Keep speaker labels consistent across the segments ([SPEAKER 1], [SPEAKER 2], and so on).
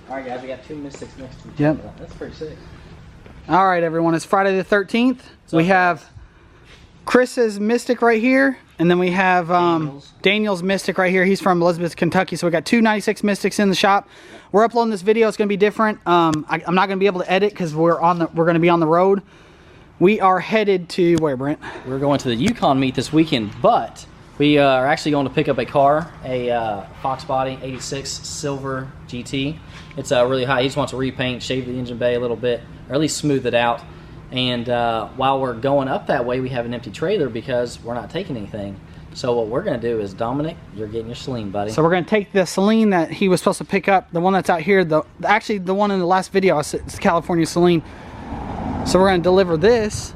[SPEAKER 1] Alright guys, we got 2 Mystics next to each
[SPEAKER 2] Yep.
[SPEAKER 1] other. That's pretty sick.
[SPEAKER 2] Alright everyone, it's Friday the 13th. We have Chris's Mystic right here. And then we have Daniel's Mystic right here. He's from Elizabeth, Kentucky. So we got 2 96 Mystics in the shop. We're uploading this video. It's going to be different. I'm not going to be able to edit because we're going to be on the road. We are headed to where, Brent?
[SPEAKER 1] We're going to the Yukon meet this weekend, but we are actually going to pick up a car, a Fox Body 86 Silver GT. It's really high. He just wants to repaint, shave the engine bay a little bit, or at least smooth it out. And while we're going up that way, we have an empty trailer because we're not taking anything. So what we're going to do is, Dominic, you're getting your Celine, buddy.
[SPEAKER 2] So we're going to take the Celine that he was supposed to pick up, the one that's out here. Actually, the one in the last video, it's California Celine. So we're going to deliver this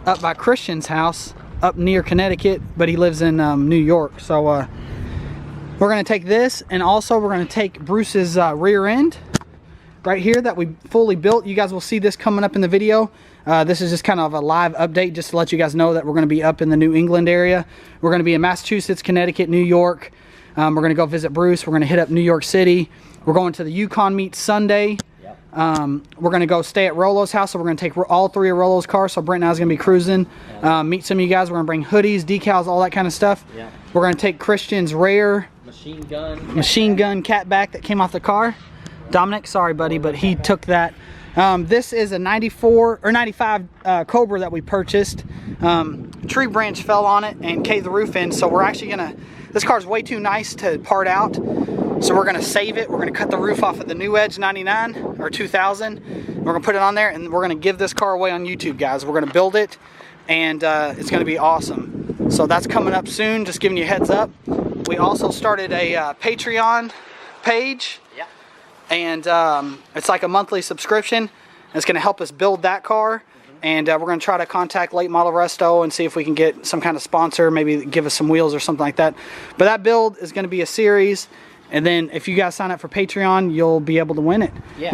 [SPEAKER 2] up by Christian's house, up near Connecticut, but he lives in New York. So we're going to take this, and also we're going to take Bruce's rear end right here that we fully built. You guys will see this coming up in the video. This is just kind of a live update just to let you guys know that we're going to be up in the New England area. We're going to be in Massachusetts, Connecticut, New York. We're going to go visit Bruce. We're going to hit up New York City. We're going to the Yukon meet Sunday. Yep. We're going to go stay at Rolo's house. So we're going to take all 3 of Rolo's cars. So Brent and I is going to be cruising. Meet some of you guys. We're going to bring hoodies, decals, all that kind of stuff. Yep. We're going to take Christian's rare machine gun catback that came off the car. Dominic, sorry buddy, but he took that. This is a 94 or 95 Cobra that we purchased. Tree branch fell on it and caved the roof in, so we're actually gonna, this car's way too nice to part out, so we're gonna save it. We're gonna cut the roof off of the New Edge 99 or 2000. We're gonna put it on there, and we're gonna give this car away on YouTube, guys. We're gonna build it, and it's gonna be awesome. So that's coming up soon, just giving you a heads up. We also started a Patreon page. Yeah. And it's like a monthly subscription. It's going to help us build that car. And we're going to try to contact Late Model Resto and see if we can get some kind of sponsor, maybe give us some wheels or something like that. But that build is going to be a series. And then if you guys sign up for Patreon, you'll be able to win it. Yeah.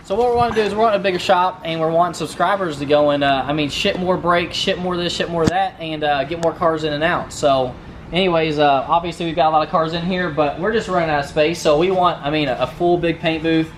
[SPEAKER 1] So what we want to do is we're wanting a bigger shop, and we're wanting subscribers to go and, I mean, ship more brakes, ship more this, ship more that, and get more cars in and out. So anyways, obviously we've got a lot of cars in here, but we're just running out of space. So we want, I mean, a full big paint booth.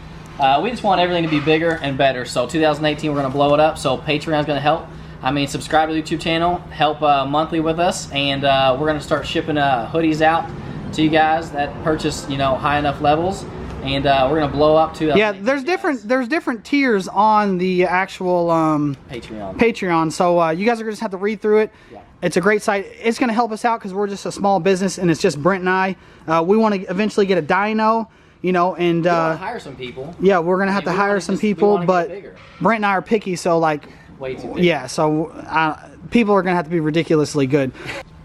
[SPEAKER 1] We just want everything to be bigger and better. So 2018, we're going to blow it up. So Patreon's going to help. I mean, subscribe to the YouTube channel, help monthly with us, and we're going to start shipping hoodies out to you guys that purchase, you know, high enough levels. And we're going to blow up to...
[SPEAKER 2] Yeah, there's different tiers on the actual Patreon. So you guys are going to just have to read through it. Yeah. It's a great site. It's going to help us out because we're just a small business, and it's just Brent and I. We want to eventually get a dyno, you know, and...
[SPEAKER 1] hire some people.
[SPEAKER 2] Yeah, we're going to have to hire some people, but Brent and I are picky, so like...
[SPEAKER 1] Way too big.
[SPEAKER 2] Yeah, so people are going to have to be ridiculously good.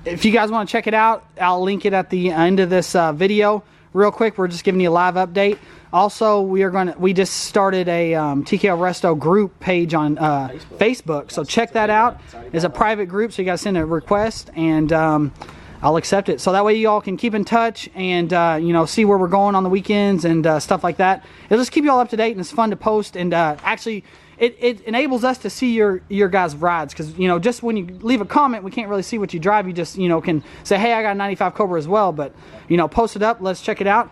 [SPEAKER 2] If you guys want to check it out, I'll link it at the end of this video. Real quick, we're just giving you a live update. Also, we just started a TKL Resto group page on Facebook. So check that out. It's a private group, so you guys send a request, and I'll accept it. So that way you all can keep in touch and you know, see where we're going on the weekends and stuff like that. It'll just keep you all up to date, and it's fun to post. And actually, it enables us to see your guys' rides, because you know, just when you leave a comment, we can't really see what you drive. You just, you know, can say, hey, I got a 95 Cobra as well. But you know, post it up. Let's check it out.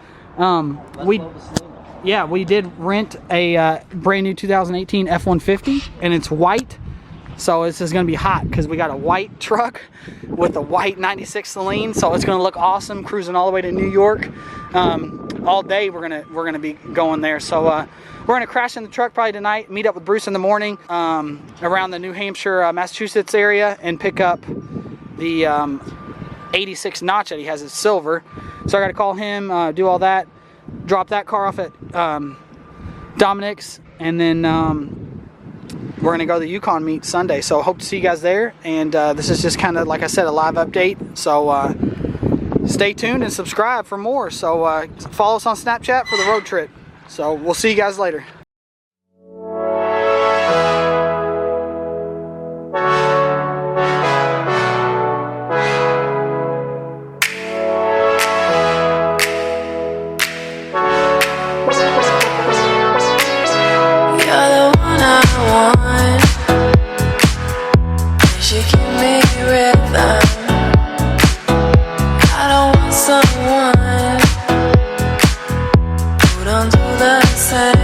[SPEAKER 2] We did rent a brand new 2018 F-150, and it's white. So this is going to be hot because we got a white truck with a white 96 Celine. So it's going to look awesome cruising all the way to New York. All day we're gonna be going there. So we're gonna crash in the truck probably tonight. Meet up with Bruce in the morning around the New Hampshire, Massachusetts area, and pick up the 86 notch that he has. It's silver. So I got to call him, do all that, drop that car off at Dominic's, and then we're going to go to the Yukon meet Sunday. So hope to see you guys there. And this is just kind of, like I said, a live update. So stay tuned and subscribe for more. So follow us on Snapchat for the road trip. So we'll see you guys later.
[SPEAKER 3] Someone put onto the said